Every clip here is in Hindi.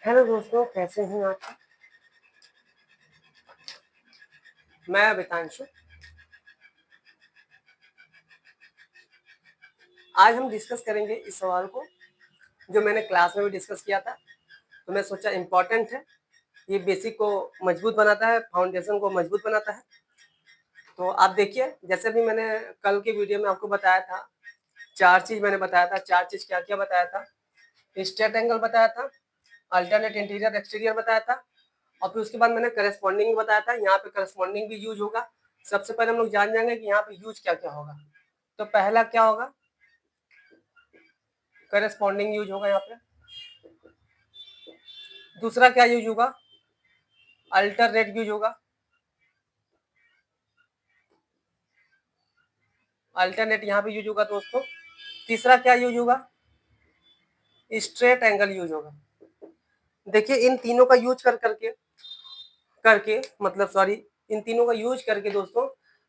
हेलो दोस्तों, कैसे हैं आप? मैं वितांशु। आज हम डिस्कस करेंगे इस सवाल को जो मैंने क्लास में भी डिस्कस किया था। तो मैं सोचा इम्पोर्टेंट है, ये बेसिक को मजबूत बनाता है, फाउंडेशन को मजबूत बनाता है। तो आप देखिए, जैसे भी मैंने कल की वीडियो में आपको बताया था, चार चीज मैंने बताया था। चार चीज क्या क्या बताया था? स्ट्रेट एंगल बताया था, अल्टरनेट इंटीरियर एक्सटीरियर बताया था, और फिर उसके बाद मैंने करस्पॉन्डिंग बताया था। यहाँ पे करस्पॉन्डिंग भी यूज होगा। सबसे पहले हम लोग जान जाएंगे कि यहाँ पे यूज क्या क्या होगा। तो पहला क्या होगा? करस्पॉन्डिंग यूज होगा यहाँ पे। दूसरा क्या यूज होगा? अल्टरनेट यूज होगा। अल्टरनेट यहाँ पे यूज होगा दोस्तों। तीसरा क्या यूज होगा? स्ट्रेट एंगल यूज होगा। देखिए, इन तीनों का यूज करके मतलब सॉरी, इन तीनों का यूज करके दोस्तों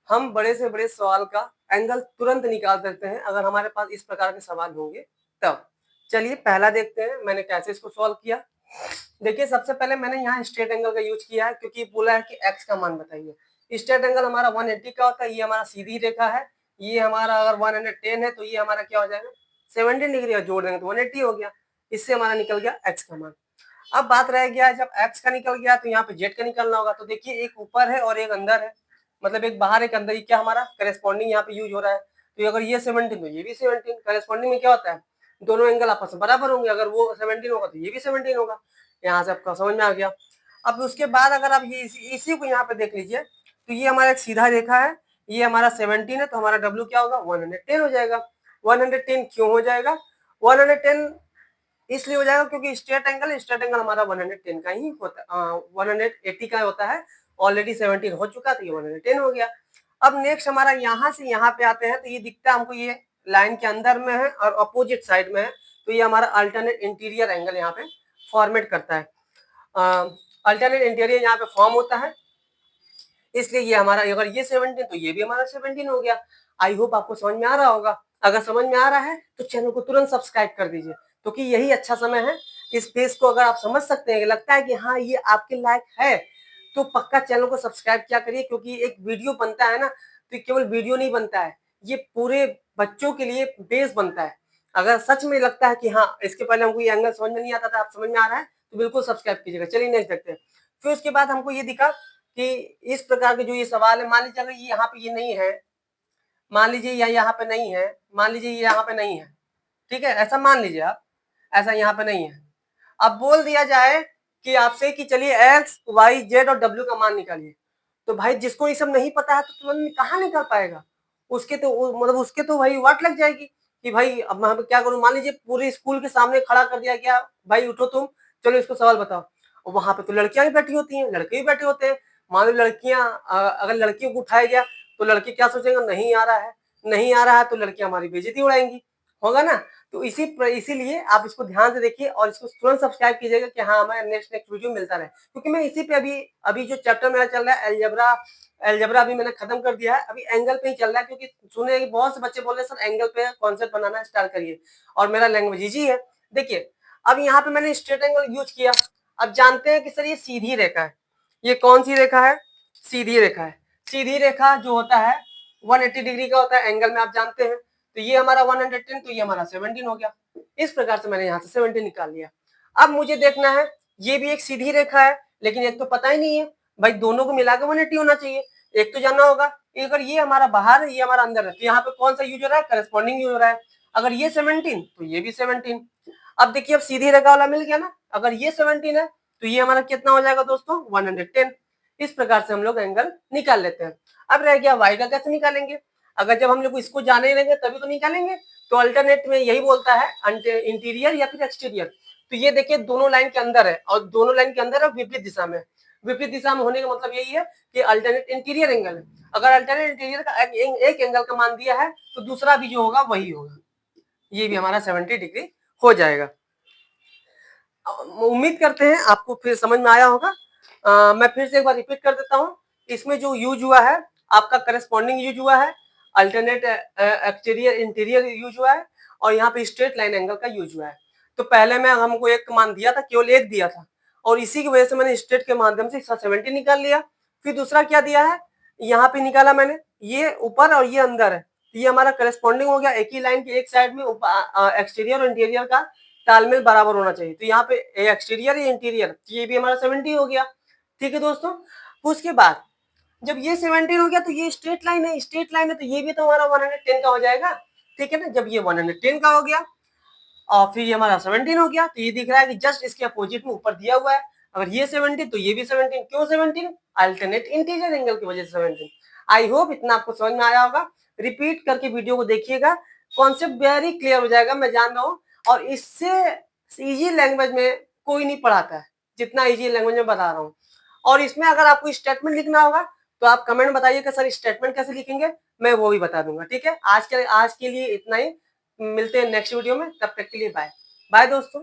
हम बड़े से बड़े सवाल का एंगल तुरंत निकाल सकते हैं, अगर हमारे पास इस प्रकार के सवाल होंगे तब। चलिए पहला देखते हैं मैंने कैसे इसको सॉल्व किया। देखिए, सबसे पहले मैंने यहाँ स्ट्रेट एंगल का यूज किया है, क्योंकि बोला है कि एक्स का मान बताइए। स्ट्रेट एंगल हमारा 180 का होता है। ये हमारा सीधी रेखा है। ये हमारा अगर 110 है तो ये हमारा क्या हो जाएगा? 17 डिग्री का जोड़ देंगे तो 180 हो गया। इससे हमारा निकल गया एक्स का मान। अब बात रह गया, जब एक्स का निकल गया तो यहाँ पे जेड का निकलना होगा। तो देखिए, एक ऊपर है और एक अंदर है, मतलब एक बाहर एक अंदर। ये क्या हमारा करेस्पॉन्डिंग यहाँ पे यूज हो रहा है। तो अगर ये 17 तो ये भी 17। करेस्पॉन्डिंग में क्या होता है? दोनों एंगल आपस में बराबर होंगे। अगर वो 17 होगा तो ये भी 17 होगा। यहाँ से आपका समझ में आ गया। अब उसके बाद अगर आप ये इसी को यहाँ पे देख लीजिए, तो ये हमारा एक सीधा रेखा है। ये हमारा 17 है, तो हमारा डब्ल्यू क्या होगा? 110 हो जाएगा। 110 क्यों हो जाएगा? 110 इसलिए हो जाएगा क्योंकि स्ट्रेट एंगल हमारा 110 का ही होता है, 180 का होता है। ऑलरेडी 17 हो चुका, तो ये 110 हो गया। अब नेक्स्ट हमारा यहाँ से यहाँ पे आते हैं, तो ये दिखता है हमको, ये लाइन के अंदर में है और अपोजिट साइड में है। तो ये हमारा अल्टरनेट इंटीरियर एंगल यहाँ पे फॉर्मेट करता है। अल्टरनेट इंटीरियर यहाँ पे फॉर्म होता है, इसलिए ये हमारा, अगर ये 17 तो ये भी हमारा 17 हो गया। आई होप आपको समझ में आ रहा होगा। अगर समझ में आ रहा है तो चैनल को तुरंत सब्सक्राइब कर दीजिए, क्योंकि यही अच्छा समय है। इस पेज को अगर आप समझ सकते हैं, लगता है कि हाँ ये आपके लायक है, तो पक्का चैनल को सब्सक्राइब क्या करिए। क्योंकि एक वीडियो बनता है ना, तो केवल वीडियो नहीं बनता है, ये पूरे बच्चों के लिए बेस बनता है। अगर सच में लगता है कि हाँ इसके पहले हमको ये एंगल समझ में नहीं आता था, आप समझ में आ रहा है, तो बिल्कुल सब्सक्राइब कीजिएगा। चलिए नेक्स्ट देखते हैं। फिर उसके बाद हमको ये दिखा कि इस प्रकार के जो ये सवाल है, मान लीजिए अगर ये यहाँ पे ये नहीं है, मान लीजिए यहाँ पे नहीं है, मान लीजिए ये यहाँ पे नहीं है, ठीक है, ऐसा मान लीजिए आप, ऐसा यहाँ पे नहीं है। अब बोल दिया जाए कि आपसे कि चलिए एक्स वाई जेड और डब्ल्यू का मान निकालिए, तो भाई जिसको ये सब नहीं पता है तो तुरंत कहाँ निकाल पाएगा? उसके तो मतलब उसके तो भाई वाट लग जाएगी कि भाई अब मैं क्या करूं। मान लीजिए पूरे स्कूल के सामने खड़ा कर दिया गया, भाई उठो तुम, चलो इसको सवाल बताओ। और वहां पे तो लड़कियां भी बैठी होती हैं, लड़के भी बैठे होते हैं। मान लो लड़कियां, अगर लड़कियों को उठाया गया तो लड़के क्या सोचेंगे? नहीं आ रहा है, नहीं आ रहा है, तो लड़कियां हमारी बेइज्जती उड़ाएंगी, होगा ना। तो इसीलिए आप इसको ध्यान से देखिए और इसको तुरंत सब्सक्राइब कीजिएगा कि हाँ हमारा नेक्स्ट नेक्स्ट वीडियो मिलता रहे। क्योंकि मैं इसी पे अभी अभी जो चैप्टर मेरा चल रहा है एलजेब्रा, एलजेब्रा अभी मैंने खत्म कर दिया है, अभी एंगल पे ही चल रहा है। क्योंकि सुने कि बहुत से बच्चे बोल रहे हैं सर एंगल पे कॉन्सेप्ट बनाना स्टार्ट करिए, और मेरा लैंग्वेज इजी है। देखिए, अब यहाँ पे मैंने स्ट्रेट एंगल यूज किया। अब जानते हैं कि सर ये सीधी रेखा है। ये कौन सी रेखा है? सीधी रेखा है। सीधी रेखा जो होता है 180 डिग्री का होता है एंगल में, आप जानते हैं। तो ये हमारा 110, तो ये हमारा 17 हो गया। इस प्रकार से मैंने यहाँ से 17 निकाल लिया। अब मुझे देखना है, ये भी एक सीधी रेखा है, लेकिन एक तो पता ही नहीं है भाई, दोनों को मिलाकर 180 होना चाहिए। एक तो जानना होगा, अगर ये हमारा बाहर है ये हमारा अंदर है, तो यहाँ पे कौन सा यूज हो रहा है? करस्पॉन्डिंग यूज हो रहा है। अगर ये 17 तो ये भी 17। अब देखिए, अब सीधी रेखा वाला मिल गया ना। अगर ये 17 है तो ये हमारा कितना हो जाएगा दोस्तों? 110। इस प्रकार से हम लोग एंगल निकाल लेते हैं। अब रह गया वाई का, कैसे निकालेंगे? अगर जब हम लोग इसको जाने ही लेंगे तभी तो निकालेंगे। तो अल्टरनेट में यही बोलता है इंटीरियर या फिर एक्सटीरियर। तो ये देखिए दोनों लाइन के अंदर है, और दोनों लाइन के अंदर है विपरीत दिशा में। विपरीत दिशा में होने का मतलब यही है कि अल्टरनेट इंटीरियर एंगल है। अगर अल्टरनेट इंटीरियर का एक एंगल का मान दिया है तो दूसरा भी जो होगा वही होगा। ये भी हमारा 70 डिग्री हो जाएगा। उम्मीद करते हैं आपको फिर समझ में आया होगा। मैं फिर से एक बार रिपीट कर देता हूँ। इसमें जो यूज हुआ है आपका करस्पॉन्डिंग यूज हुआ है, अल्टरनेट एक्सटीरियर इंटीरियर यूज हुआ है, और यहाँ पे स्ट्रेट लाइन एंगल का यूज हुआ है। तो पहले मैं हमको एक मान दिया था, केवल एक दिया था, और इसी की वजह से मैंने स्टेट के माध्यम से इसका 70 निकाल लिया। फिर दूसरा क्या दिया है, यहाँ पे निकाला मैंने, ये ऊपर और ये अंदर है, तो ये हमारा करस्पॉन्डिंग हो गया। एक ही लाइन की एक साइड में एक्सटीरियर और इंटीरियर का तालमेल बराबर होना चाहिए, तो यहाँ पे एक्सटीरियर या इंटीरियर, ये भी हमारा 70 हो गया। ठीक है दोस्तों, उसके बाद जब ये 17 हो गया तो ये स्ट्रेट लाइन है, स्ट्रेट लाइन है, तो ये भी तो हमारा 110 का हो जाएगा। ठीक है ना, जब ये 110 का हो गया और फिर ये हमारा 17 हो गया, तो ये दिख रहा है कि जस्ट इसके अपोजिट में ऊपर दिया हुआ है, अगर ये 70 तो ये भी 17। क्यों 17? अल्टरनेट इंटीरियर एंगल की वजह से 17। आई होप इतना आपको समझ में आया होगा। रिपीट करके वीडियो को देखिएगा, कॉन्सेप्ट वेरी क्लियर हो जाएगा, मैं जान रहा हूँ। और इससे इजी लैंग्वेज में कोई नहीं पढ़ाता है जितना इजी लैंग्वेज में बता रहा हूँ। और इसमें अगर आपको स्टेटमेंट लिखना होगा तो आप कमेंट बताइए कि सर स्टेटमेंट कैसे लिखेंगे, मैं वो भी बता दूंगा। ठीक है, आज के लिए इतना ही, मिलते हैं नेक्स्ट वीडियो में, तब तक के लिए बाय बाय दोस्तों।